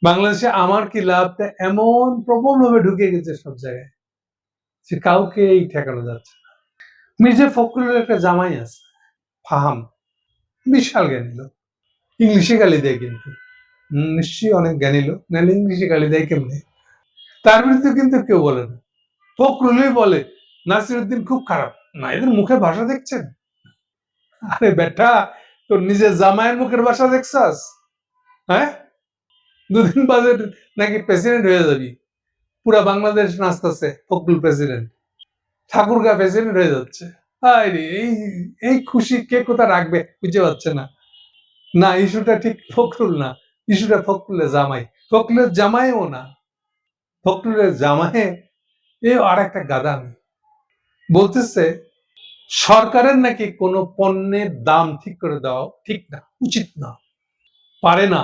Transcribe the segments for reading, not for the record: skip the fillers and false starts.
বাংলাদেশে আমার কি লাভটা এমন প্রবলভাবে ঢুকে গেছে সব জায়গায় যে কাউকেই ঠেকানো যাচ্ছে না। মির্জা ফখরুলের একটা জামাই আছে, ফাহাম, বিশাল জ্ঞানী লোক, ইংলিশে গালি দেয় কিন্তু। নিশ্চয়ই অনেক জ্ঞানী লোক, নাহলে ইংলিশে গালি দেয় কেমনে? তার বিরুদ্ধে কিন্তু কেউ বলে না। ফখরুলই বলে নাসিরুদ্দিন খুব খারাপ। না, এদের মুখের ভাষা দেখছেন? আরে বেটা, তোর নিজের জামাইয়ের মুখের ভাষা দেখছাস? হ্যাঁ, দুদিন বাদে নাকি প্রেসিডেন্ট হয়ে যাবি। পুরা বাংলাদেশ নাচতেছে ফখরুল প্রেসিডেন্ট, ঠাকুরগাঁ প্রেসিডেন্ট হয়ে যাচ্ছে। আরে এই এই খুশি কে কোথা রাখবে বুঝতে পারছে না। না, ইস্যুটা ঠিক ফখরুল না, ইস্যুটা ফখরুলের জামাই। ফখরুলের জামাইও না, ফখরুলের জামাই এ আর একটা গাদামি। বলতেছে সরকারের নাকি কোনো পণ্যের দাম ঠিক করে দেওয়া ঠিক না, উচিত না, পারে না।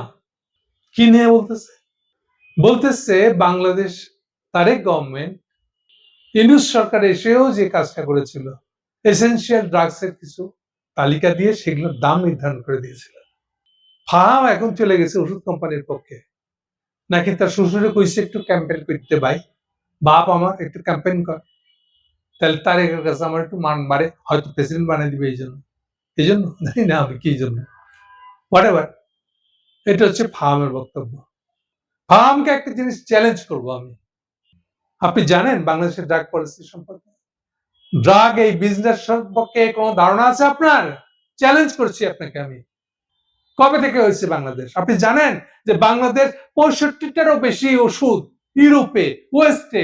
কি নিয়ে বলতেছে? বলতেছে বাংলাদেশ তারেক গভর্নমেন্ট, ইউনূস সরকার এসেও যে কাজটা করেছিল, এসেনশিয়াল ড্রাগস এর কিছু তালিকা দিয়ে সেগুলোর দাম নির্ধারণ করে দিয়েছিল। ফাহাম এখন চলে গেছে ওষুধ কোম্পানির পক্ষে, নাকি তার শ্বশুরে কইছে একটু ক্যাম্পেইন করতে, ভাই বাপ আমার একটু ক্যাম্পেইন কর, তাহলে তারেকের কাছে আমার একটু মান বাড়ে, হয়তো প্রেসিডেন্ট বানিয়ে দিবে। এই জন্য জানি না আমি কি জন্য, হোয়াটএভার। এটা হচ্ছে ফাহামের বক্তব্য। ফাহামকে একটা জিনিস চ্যালেঞ্জ করবো আমি। আপনি জানেন বাংলাদেশের ড্রাগ পলিসি সম্পর্কে? ড্রাগ এই বিজনেস সম্পর্কে কোনো ধারণা আছে আপনার? চ্যালেঞ্জ করছি আপনাকে আমি। কবে থেকে হয়েছে বাংলাদেশ? আপনি জানেন যে বাংলাদেশ 65টারও বেশি ওষুধ ইউরোপে, ওয়েস্টে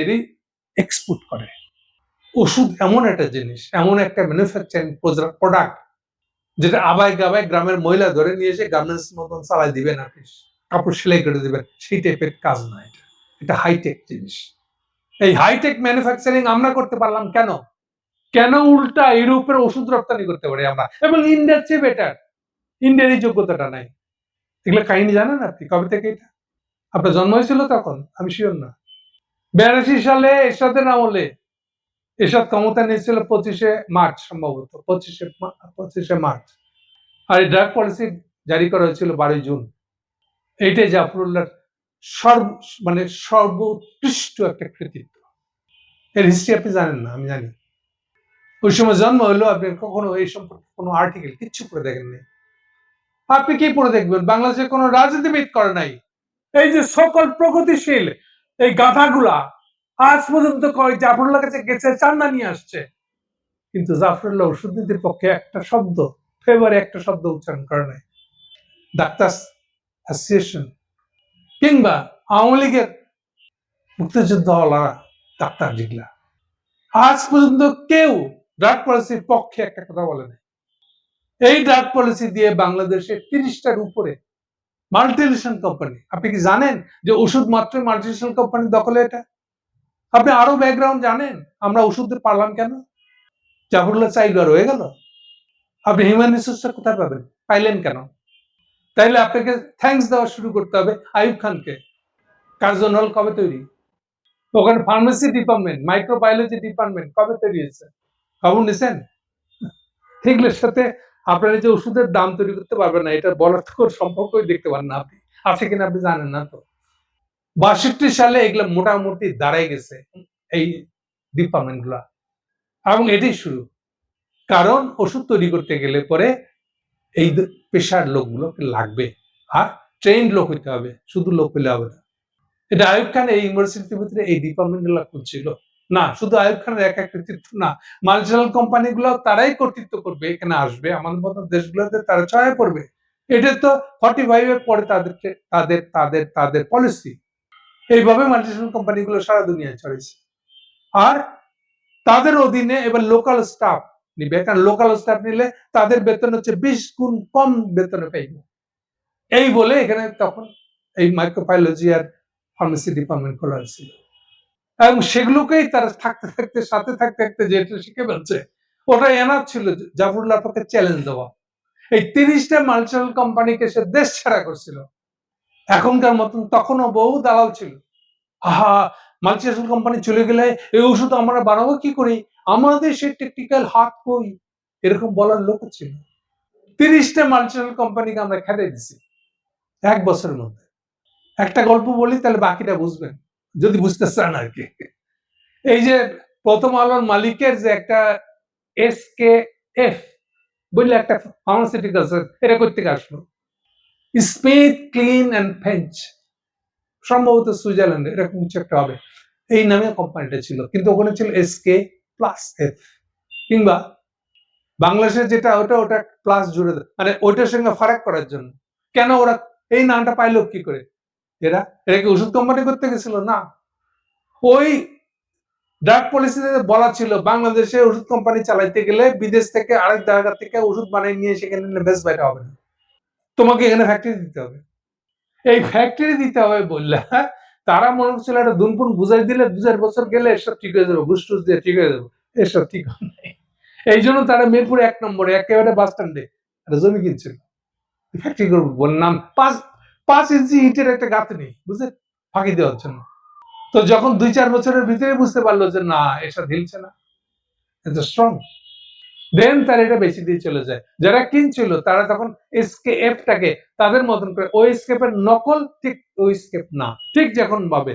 এক্সপোর্ট করে। ওষুধ এমন একটা জিনিস, এমন একটা ম্যানুফ্যাকচারিং প্রোডাক্ট, যেটা আবায় গাবায় গ্রামের মহিলা ধরে নিয়ে এসে গার্মেন্টস মতন চালাই দিবেন, আপনি কাপড় সেলাই করে দিবেন, সেই টাইপের কাজ না এটা। এটা হাইটেক জিনিস। এই হাইটেক ম্যানুফ্যাকচারিং আমরা করতে পারলাম কেন? কেন উল্টা ইউরোপের ওষুধ রপ্তানি করতে পারি আমরা, এবং ইন্ডিয়ার চেয়ে বেটার? ইন্ডিয়ার এই যোগ্যতাটা নাই। এগুলো কাহিনী জানেন আপনি? কবে থেকে এটা? আপনার জন্ম হয়েছিল তখন? আমি শিওর না। 82 সালে এরশাদের আমলে এরশাদ ক্ষমতা নিয়েছিল 25শে মার্চ, সম্ভবত 25শে মার্চ। আর এই ড্রাগ পলিসি জারি করা হয়েছিল 12ই জুন। এইটাই জাফরুল্লাহর সর্বোৎকৃষ্ট একটা কৃতিত্ব। এর হিস্ট্রি আপনি জানেন না, আমি জানি। ওই সময় জন্ম হলো, আপনি কখনো এই সম্পর্কে কোনো আর্টিকেল কিচ্ছু পড়ে দেখেননি। আপনি কি পড়ে দেখবেন? বাংলাদেশে কোনো রাজনীতিবিদ করে নাই। এই যে সকল প্রগতিশীল এই গাধাগুলা আজ পর্যন্ত জাফরুল্লাহ কাছে গেছে, চান্দা নিয়ে আসছে, কিন্তু জাফরুল্লাহ ওষুধ নীতির পক্ষে একটা শব্দ, ফেভারে একটা শব্দ উচ্চারণ করে নাই। ডাক্তার অ্যাসোসিয়েশন কিংবা আওয়ামী লীগের মুক্তিযুদ্ধ ডাক্তার যেগুলা, আজ পর্যন্ত কেউ ড্রাগ পলিসির পক্ষে একটা কথা বলে নাই। এই ড্রাগ পলিসি দিয়ে বাংলাদেশের 30টার উপরে মাল্টিনেশনাল কোম্পানি, আপনি কি জানেন যে ওষুধ মাত্র মাল্টিনেশনাল কোম্পানির দখলে এটা? আপনি আরো ব্যাকগ্রাউন্ড জানেন আমরা ওষুধে পারলাম কেন? জাফরুল্লাহ চাইল আর হয়ে গেল? আপনি হিউম্যান রিসোর্সটা কোথায় পাবেন? পাইলেন কেন? তাইলে আপনাকে থ্যাঙ্কস দেওয়া শুরু করতে হবে আইয়ুব খানকে। কার্জন হল কবে তৈরি? ওখানে ফার্মেসি ডিপার্টমেন্ট, মাইক্রোবায়োলজি ডিপার্টমেন্ট কবে তৈরি হয়েছে? খবর নিছেন? এগুলোর সাথে আপনার যে ওষুধের দাম তৈরি করতে পারবেন না, এটা বলার তো সম্পর্কই দেখতে পারেন না আপনি। আছে কিনা আপনি জানেন না তো। 62 সালে এগুলো মোটামুটি দাঁড়াই গেছে এই ডিপার্টমেন্ট গুলা, এবং এটাই শুরু। কারণ ওষুধ তৈরি করতে গেলে পরে এই পেশার লোকগুলোকে লাগবে, আর ট্রেন্ড লোক হইতে হবে, শুধু লোক হইলে হবে না। এটা আইয়ুব খান এই ইউনিভার্সিটির ভিতরে এই ডিপার্টমেন্ট গুলা খুঁজছিল না। শুধু আইয়ুব খানের একা কৃতিত্ব না, মাল্টিন্যাশনাল কোম্পানি গুলো তারাই কর্তৃত্ব করবে, এখানে আসবে, আমাদের মতো দেশগুলোতে তারা ছড়ায় পড়বে। এটা তো 45 এর পরে তাদেরকে তাদের তাদের তাদের পলিসি। এইভাবে মাল্টিন্যাশনাল কোম্পানি গুলো সারা দুনিয়ায় ছড়াইছে। আর তাদের অধীনে এবার লোকাল স্টাফ নিবে, কারণ লোকাল স্টাফ নিলে তাদের বেতন হচ্ছে 20 গুণ কম বেতনে পাইবে। এই বলে এখানে তখন এই মাইক্রোবায়োলজি আর ফার্মেসি ডিপার্টমেন্ট খোলা হয়েছিল, এবং সেগুলোকেই তারা থাকতে থাকতে সাথে থাকতে থাকতে যেটা শিখে ফেলছে, ওটা এনাফ ছিল জাফরুল্লাহ পক্ষে চ্যালেঞ্জ দেওয়া। এই 30টা মাল্টিন্যাশনাল কোম্পানিকে সে দেশ ছাড়া করছিল। এখনকার মতন তখনও বহু দালাল ছিল। আহা, মাল্টিন্যাশনাল কোম্পানি চলে গেলে এই ওষুধ আমরা বানাবো কি করি, আমাদের সে টেকনিক্যাল হাত কই, এরকম বলার লোক ছিল। 30টা মাল্টিন্যাশনাল কোম্পানিকে আমরা খেতে দিছি 1 বছরের মধ্যে। একটা গল্প বলি তাহলে বাকিটা বুঝবেন, যদি বুঝতে চান আর কি। এই যে প্রথম আলোর মালিকের যে একটা SKF বললে একটা ফার্মাসিউটিক্যালস, এটা করতে আসলো স্মিথ ক্লিন অ্যান্ড ফেঞ্চ, সম্ভবত সুইজারল্যান্ডে এরকম কিছু একটা হবে, এই নামে কোম্পানিটা ছিল, কিন্তু ওখানে ছিল SK+F। কিংবা বাংলাদেশের যেটা ওটা ওটা প্লাস জুড়ে দেয়, মানে ওইটার সঙ্গে ফারাক করার জন্য। কেন ওরা এই নামটা পাইলো কি করে? এরা কি ওষুধ কোম্পানি করতে গেছিল? না, ওই ড্রাগ পলিসিতে বলা ছিল বাংলাদেশে ওষুধ কোম্পানি চালাইতে গেলে বিদেশ থেকে আরেক জায়গা থেকে ওষুধ বানিয়ে নিয়ে সেখানে বেশ বাইরে হবে না, তোমাকে এখানে ফ্যাক্টরি দিতে হবে। এই ফ্যাক্টরি দিতে হবে বললে তারা মনে করছিল একটা দুনপুন বুঝাই দিলে 2-4 বছর গেলে এসব ঠিক হয়ে যাবে, ঘুষ দিয়ে ঠিক হয়ে যাবে। এসব ঠিক হয় নাই। এই জন্য তারা মিরপুর 1 নম্বরে একেবারে বাস স্ট্যান্ডে একটা জমি কিনছিল, ফ্যাক্টরি করবো বলে নাম 5 ইঞ্চি ইটের একটা গাঁথ নেই, বুঝলেন, ফাঁকি দেওয়ার জন্য। তো যখন 2-4 বছরের ভিতরে বুঝতে পারলো যে না এসব হিলছে না, এত স্ট্রং, দেন তারা এটা বেশি দিয়ে চলে যায়। যারা কিনছিল তারা তখন SKF টাকে তাদের মতন করে, ওই স্কেপ এর নকল, ঠিক ওই স্কেপ না, ঠিক যখন ভাবে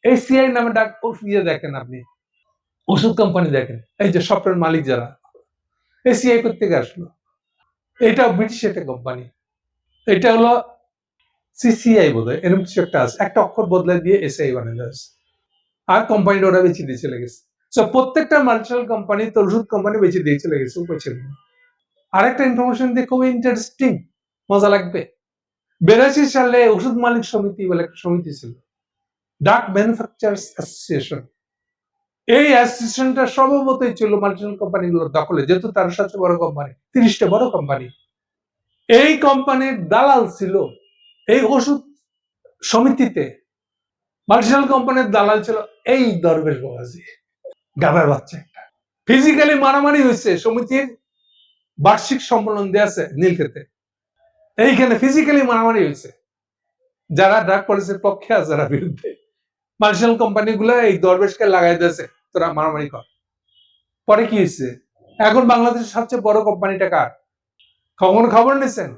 ACI নামে ডাক ইয়ে দেখেন আপনি, ওষুধ কোম্পানি দেখেন, এই যে সফটওয়্যার মালিক যারা ACI করতে আসলো, এটা ব্রিটিশ একটা কোম্পানি, এটা হলো CCI বোধহয়, এরকম কিছু একটা আছে, একটা অক্ষর বদলে দিয়ে SI বানিয়ে দেওয়া, আর কোম্পানিটা ওরা বেঁচে দিয়ে চলে গেছে। সো প্রত্যেকটা মাল্টিনেশনাল কোম্পানি তো ওষুধ কোম্পানি বেঁচে দিয়ে চলে গেছে, উপায় ছিল না। আরেকটা ইনফরমেশন দিয়ে খুবই ইন্টারেস্টিং, মজা লাগবে। 82 সালে ওষুধ মালিক সমিতি বলে একটা সমিতি ছিল, ড্রাগ ম্যানুফ্যাকচারার্স অ্যাসোসিয়েশন। এই অ্যাসোসিয়েশনটা সর্বমতই ছিল মাল্টিনেশনাল কোম্পানিগুলোর দখলে, যেহেতু তার সবচেয়ে বড় কোম্পানি, 30টা বড় কোম্পানি। এই কোম্পানির দালাল ছিল এই ওষুধ সমিতিতে, মাল্টিনেশনাল কোম্পানির দালাল ছিল এই দরবেশ বাবাজি, গাধার বাচ্চা। ফিজিক্যালি মারামারি হয়েছে সমিতির বার্ষিক সম্মেলন দেয়া আছে নীলক্ষেতে, এইখানে ফিজিক্যালি মারামারি হয়েছে, যারা ড্রাগ পলিসির পক্ষে আছে যারা বিরুদ্ধে। মাল্টিনেশনাল কোম্পানি গুলো এই দরবেশকে লাগাই দিয়েছে, তোরা মারামারি কর। পরে কি হয়েছে? এখন বাংলাদেশের সবচেয়ে বড় কোম্পানিটা কার? কখনো খবর নিয়েছেন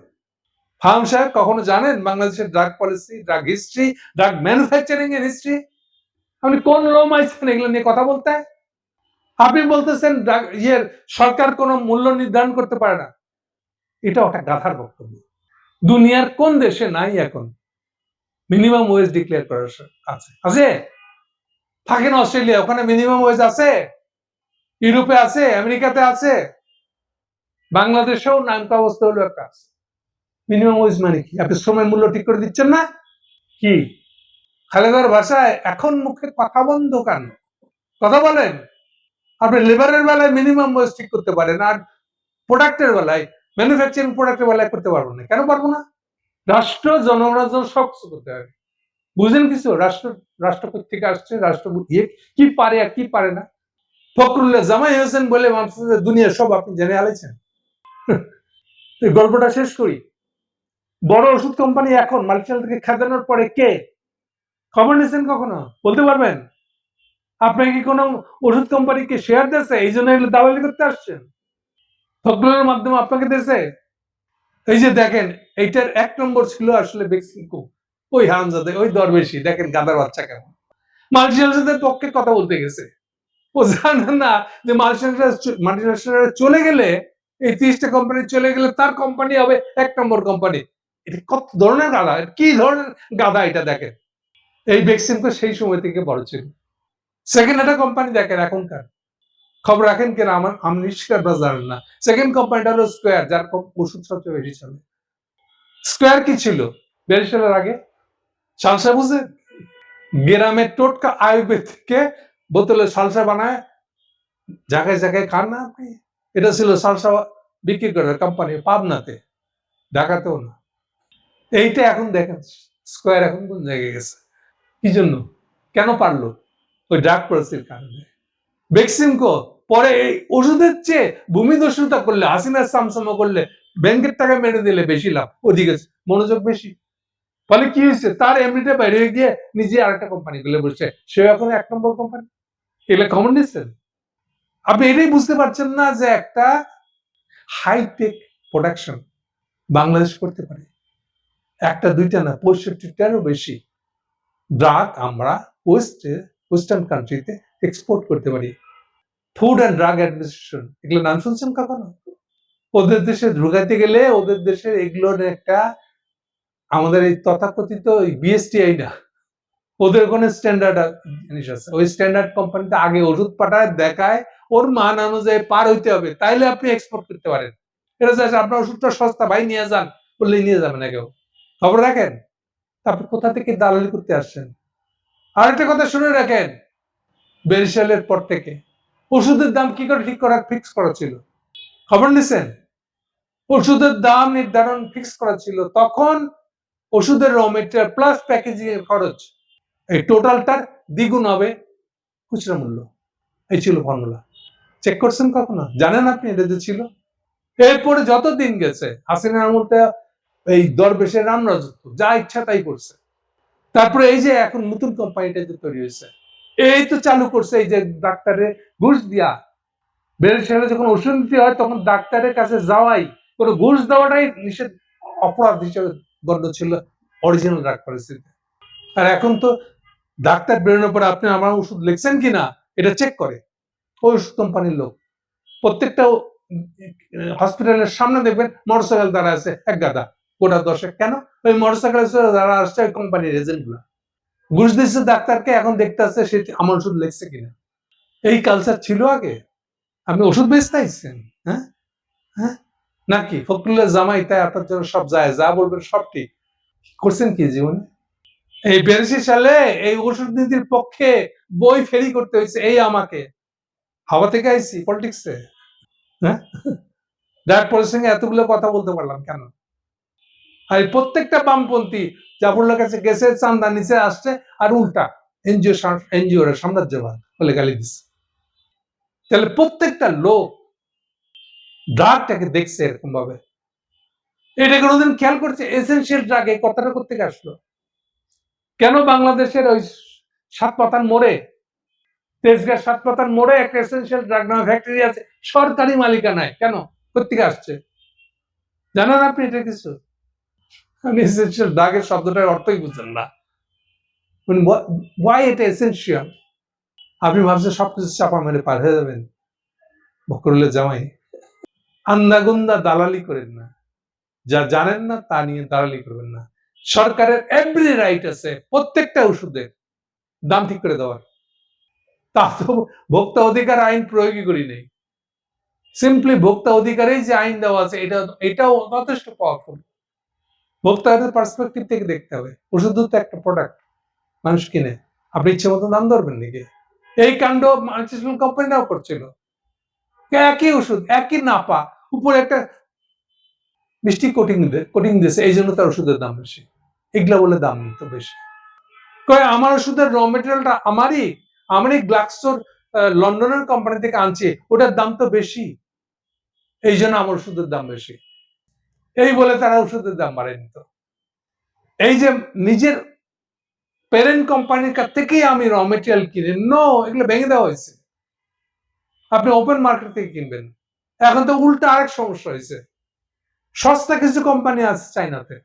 ফার্ম সাহেব? কখনো জানেন বাংলাদেশের drug policy, drug history, drug manufacturing এর হিস্ট্রি? আপনি কোন লোম আইছেন এগুলো নিয়ে কথা বলতে? আপনি বলতেছেন সরকার কোনো মূল্য নির্ধারণ করতে পারে না, এটা একটা গাধার বক্তব্য। দুনিয়ার কোন দেশে নাই এখন মিনিমাম ওয়েজ ডিক্লেয়ার করার? আছে, আছে, থাকেন অস্ট্রেলিয়া, ওখানে মিনিমাম ওয়েজ আছে, ইউরোপে আছে, আমেরিকাতে আছে, বাংলাদেশেও নামকা অবস্থা হলো একটা আছে। মিনিমাম ওয়েজ মানে কি? আপনি শ্রমের মূল্য ঠিক করে দিচ্ছেন না কি? খালেদার ভাষায় এখন মুখে কথা বন্ধ কেন? কথা বলেন। আপনি লেবারের বেলায় মিনিমাম ওয়েজ ঠিক করতে পারেন, আর প্রোডাক্টের বেলায়, ম্যানুফ্যাকচারিং প্রোডাক্টের বেলায় করতে পারবো না। কেন পারবো না? রাষ্ট্র জনগণের জন্য সব কিছু করতে হবে। বুঝেন কিছু? রাষ্ট্র থেকে আসছে, রাষ্ট্র কি পারে আর কি পারে না। ফখরুল্লাহ জামাই হোসেন বলে দুনিয়া সব আপনি জেনে আলেছেন। গল্পটা শেষ করি। বড় ওষুধ কোম্পানি এখন মাল্টিনেশনাল থেকে খেদানোর পরে কে? খবর নিয়েছেন কখনো? বলতে পারবেন? আপনাকে কি কোনো ওষুধ কোম্পানিকে শেয়ার দিয়েছে এই জন্য এগুলো দালালি করতে আসছেন? ফখরুলের মাধ্যমে আপনাকে দিয়েছে? এই যে দেখেন, এইটার 1 নম্বর ছিল আসলে বেক্সিমকো, ওই হারামজাদা, ওই দরবেশি, দেখেন গাদার বাচ্চা কেমন মাল্টিনেশনালদের পক্ষে কথা বলতে গেছে। ও জানে না যে মাল্টিনেশনাল চলে গেলে, এই 30টা কোম্পানি চলে গেলে তার কোম্পানি হবে 1 নম্বর কোম্পানি। এটা কত ধরনের গাধা, কি ধরনের গাধা এটা দেখেন। এই বেক্সিমকো সেই সময় থেকে বড় ছিল। সেকেন্ড একটা কোম্পানি দেখেন এখনকার, খবর রাখেন কিনা আমি নিশ্চিত আপনারা জানেন না। সেকেন্ড কোম্পানিটা হলো স্কোয়ার, যার ওষুধ সবচেয়ে বেশি চলে। স্কোয়ার কি ছিল 42 সালের আগে? সালসা বুঝে, গ্রামের টোটকা আয়ুর্বেদ থেকে বোতলে সালসা বানায় জায়গায় জায়গায় খান না আপনি? এটা ছিল সালসা বিক্রি করার কোম্পানি, পাবনাতে, ঢাকাতেও না। এইটা এখন দেখেন স্কোয়ার এখন কোন জায়গায় গেছে, কি জন্য, কেন পারলো? ওই ড্রাগ পলিসির কারণে। বেক্সিমকো পরে এই ওষুধের চেয়ে ভূমিদস্যুতা করলে, হাসিনার সামসামা করলে, ব্যাংকের টাকা মেরে দিলে বেশি লাভ, ওদিকে মনোযোগ বেশি। ফলে কি হয়েছে, তার এমনিতে বাইরে গিয়ে নিজে আরেকটা কোম্পানি খুলে বসছে, সে এখন 1 নম্বর কোম্পানি। এগুলো খবর নিচ্ছেন? আপনি এটাই বুঝতে পারছেন না যে একটা হাইটেক প্রোডাকশন বাংলাদেশ করতে পারে, একটা দুইটা না, 65টারও বেশি। ড্রাগ আমরা ওয়েস্টার্ন কান্ট্রিতে এক্সপোর্ট করতে পারি। ফুড অ্যান্ড ড্রাগ অ্যাডমিনিস্ট্রেশন, এগুলো নাম শুনছেন কখনো? ওদের দেশে ঢুকাইতে গেলে ওদের দেশে এগুলোর একটা, আমাদের এই তথাকথিত বিএসটিআই না, ওদের ওখানে স্ট্যান্ডার্ড জিনিস আছে। ওই স্ট্যান্ডার্ড কোম্পানিতে আগে ওষুধ পাঠায়, দেখায় ওর মান অনুযায়ী পার হইতে হবে, তাইলে আপনি এক্সপোর্ট করতে পারেন। এটা চাইছে আপনার ওষুধটা সস্তা, ভাই নিয়ে যান বললেই নিয়ে যাবে না কেউ। খবর রাখেন। তারপর কোথা থেকে দালালি করতে আসছেন? আর একটা কথা শুনে রাখেন, 42 সালের পর থেকে ওষুধের দাম কি করে ফিক্স করা ছিল? খবর নিছেন? ওষুধের দাম নির্ধারণ ফিক্স করা ছিল, তখন ওষুধের র মেটেরিয়াল প্লাস প্যাকেজিং এর খরচ, এই টোটালটার দ্বিগুণ হবে খুচরা মূল্য। এই ছিল ফর্মুলা। চেক করছেন কখনো? জানেন আপনি এটা যে ছিল? এরপরে যত দিন গেছে, হাসিনার মধ্যে এই দরবেশের রামরাজত্ব, যা ইচ্ছা তাই করছে। তারপরে এই যে এখন নতুন কোম্পানিটা যে তৈরি হয়েছে, এই তো চালু করছে এই যে ডাক্তারের ঘুষ দিয়া। 42 সালে যখন ওষুধ দিতে হয় তখন ডাক্তারের কাছে যাওয়াই, কোনো ঘুষ দেওয়াটাই নিষেধ, অপরাধ হিসেবে গণ্য ছিল অরিজিনাল ড্রাগ পরিস্থিতি। আর এখন তো ডাক্তার বেরোনোর পরে আপনি আমার ওষুধ লিখছেন কিনা এটা চেক করে ওই ওষুধ কোম্পানির লোক। প্রত্যেকটা হসপিটালের সামনে দেখবেন মোটরসাইকেল দ্বারা আছে এক গাদা, গোটা 10 কেন? ওই মোটরসাইকেল যারা আসছে ওই কোম্পানির এজেন্ট গুলা ঘুষ দিচ্ছে ডাক্তারকে, এখন দেখতে আসছে সে আমার ওষুধ লিখছে কিনা। এই কালচার ছিল আগে? আপনি ওষুধ বেচতে আসছেন? হ্যাঁ হ্যাঁ, নাকি ফখরুলের জামাই তাই আপনার জন্য সব যায়, যা বলবেন সব ঠিক? করছেন কি জীবনে? এই 42 সালে এই ওষুধ নীতির পক্ষে বই ফেরি করতে হয়েছে এই আমাকে। হাওয়া থেকে আইছি পলিটিক্সে? হ্যাঁ, ড্রাগ পলিসিং এতগুলো কথা বলতে পারলাম কেন? আর প্রত্যেকটা বামপন্থী জাফরুল্লাহর কাছে গেছে, চান্দা নিচে আসছে, আর উল্টা এনজিওরা সাম্রাজ্যবাদ বলে গালি দিচ্ছে। তাহলে প্রত্যেকটা লোক ড্রাগটাকে দেখছে এরকম ভাবে। এটা কোনোদিন খেয়াল করছে এসেনশিয়াল ড্রাগ এই কথাটা কোত্থেকে আসলো? কেন বাংলাদেশের ওই সাতপাতার মোড়ে, তেজগাঁ সাতপাতার মোড়ে একটা এসেনশিয়াল ড্রাগ নামে ফ্যাক্টরি আছে, সরকারি মালিকানায়, কেন? কোত্থেকে আসছে জানেন আপনি এটা কিছু? এসেনশিয়াল ড্রাগের শব্দটার অর্থই বুঝছেন না। ওয়াই এটা এসেনশিয়াল? আপনি ভাবছেন সবকিছু চাপা মেরে পার হয়ে যাবেন? বকরুলের জামাই, আন্দাগুন্দা দালালি করেন না, যা জানেন না তা নিয়ে দালালি করবেন না। সরকারের এভরি রাইট আছে প্রত্যেকটা ওষুধের দাম ঠিক করে দেওয়ার। তা তো ভোক্তা অধিকার আইন প্রয়োগই করি নেই। সিম্পলি ভোক্তা অধিকারেই যে আইন দেওয়া আছে এটাও যথেষ্ট পাওয়ারফুল। ভোক্তাদের পার্সপেক্টিভ থেকে দেখতে হবে। ওষুধ তো একটা প্রোডাক্ট, মানুষ কিনে, আপনি ইচ্ছে মতো দাম ধরবেন নাকি? এই কাণ্ড মাল্টিনেশনাল কোম্পানিরাও করছিল। একই ওষুধ, একই নাপা, উপরে একটা মিষ্টি কোটিং দিয়েছে, এই জন্য তার ওষুধের দাম বেশি। এগুলা বলে দাম তো বেশি। আমার ওষুধের র মেটেরিয়ালটা আমারই গ্লাক্সোর লন্ডনের কোম্পানি থেকে আনছি, ওটার দাম তো বেশি, এই জন্য আমার ওষুধের দাম বেশি। এই বলে তারা ওষুধের দাম বাড়ায় নিত। এই যে নিজের প্যারেন্ট কোম্পানির কাছ থেকেই আমি র মেটেরিয়াল কিনে, নো, এগুলো ভেঙে দেওয়া হয়েছে। আপনি ওপেন মার্কেট থেকে কিনবেন। এখন তো উল্টা আরেক সমস্যা হয়েছে, সস্তা কিছু কোম্পানি আছে চাইনাতে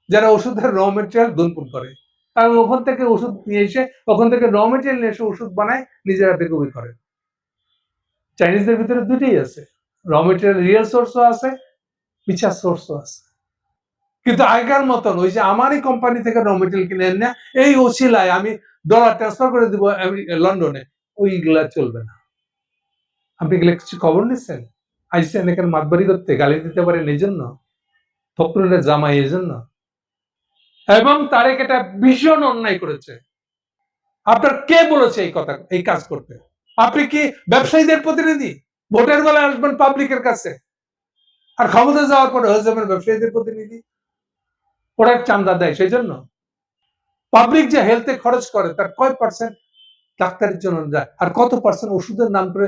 যারা ওষুধের র মেটেরিয়াল দুনপুন করে, কারণ ওখান থেকে ওষুধ নিয়ে এসে, ওখান থেকে র মেটেরিয়াল নিয়ে এসে ওষুধ বানায়, নিজেরা বেকবি করে। চাইনিজদের ভিতরে দুটোই আছে, র মেটেরিয়াল রিয়েল সোর্সও আছে, পিছার সোর্সও আছে। কিন্তু আগেকার মতন ওই যে আমারই কোম্পানি থেকে র মেটেরিয়াল কিনে না, এই ওসিলায় আমি ডলার ট্রান্সফার করে দিব লন্ডনে, ওইগুলা চলবে না। আপনি এগুলো কিছু খবর নিচ্ছেন? আইসেন এখানে মাতবাড়ি করতে, গালি দিতে পারেন এই জন্য? ফখরুলের জামাই এই জন্য? এবং তারেক এটা ভীষণ অন্যায় করেছে। আপনার কে বলেছে এই কথা, এই কাজ করতে? আপনি কি ব্যবসায়ীদের প্রতিনিধি? ভোটের বেলায় আসবেন পাবলিকের কাছে, আর ক্ষমতা যাওয়ার পরে হয়ে যাবেন ব্যবসায়ীদের প্রতিনিধি। ওরা চান্দা দেয় সেই জন্য। পাবলিক যে হেলথে খরচ করে তার কয় পার্সেন্ট ডাক্তারের জন্য যায়, আর কত পার্সেন্ট ওষুধের নাম করে,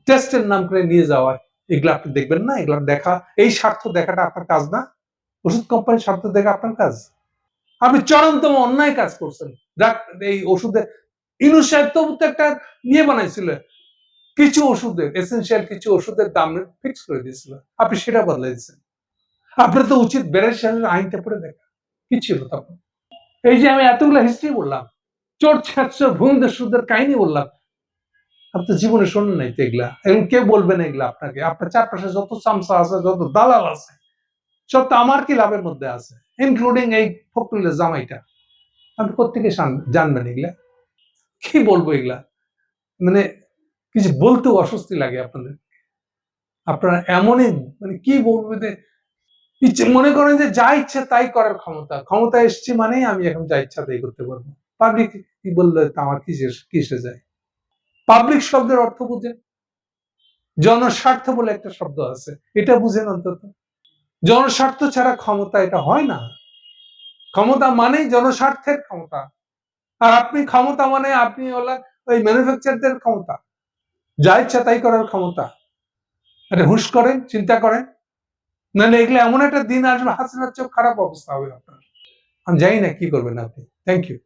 টেস্টের নাম করে নিয়ে যাওয়া, এগুলো আপনি দেখবেন না? এগুলো দেখা, এই স্বার্থ দেখাটা আপনার কাজ না? ওষুধ কোম্পানির স্বার্থ দেখা আপনার কাজ? আপনি চরমতম অন্যায় কাজ করছেন। এই ওষুধের ইউনূস সাহেব তো একটা নিয়ে বানাইছিল, কিছু ওষুধের এসেনশিয়াল কিছু ওষুধের দাম ফিক্স করে দিয়েছিল, আপনি সেটা বদলাই দিচ্ছেন। আপনার তো উচিত 42 সালের আইনটা পড়ে দেখা কি ছিল তখন। এই যে আমি এতগুলো হিস্ট্রি বললাম, চোর ছ্যাঁচড় ভূমিদস্যুদের কাহিনী বললাম, আপনি জীবনে শোনেন নাই তো এগুলা। এবং কে বলবেন এগুলা আপনাকে? আপনার চারপাশে যত চামচা আছে, যত দালাল আছে, সব তো আমার কি লাভের মধ্যে আছে, ইনক্লুডিং এই ফখরুলের জামাইটা। আপনি কোত্থেকে জানবেন এগুলা? কি বলবো এগুলা? মানে কিছু বলতেও অস্বস্তি লাগে আপনাদের। আপনারা এমনই, মানে কি বলবো যে, ইচ্ছে মনে করেন যে যা ইচ্ছা তাই করার ক্ষমতা এসছে মানেই আমি এখন যা ইচ্ছা তাই করতে পারবো। পাবলিক কি বললে তা আমার কিসে যায়? পাবলিক শব্দের অর্থ বুঝেন? জনস্বার্থ বলে একটা শব্দ আছে, এটা বুঝেন অন্তত। জনস্বার্থ ছাড়া ক্ষমতা এটা হয় না। ক্ষমতা মানেই জনস্বার্থের ক্ষমতা। আর আপনি ক্ষমতা মানে আপনি হলেন ওই ম্যানুফ্যাকচারদের ক্ষমতা, যা ইচ্ছা তাই করার ক্ষমতা। আরে হুঁশ করেন, চিন্তা করেন, নাহলে এগুলো এমন একটা দিন আসবে, হাসিনার চোখ খারাপ অবস্থা হবে আপনার। আমি জানি না কি করবেন আপনি। Thank you.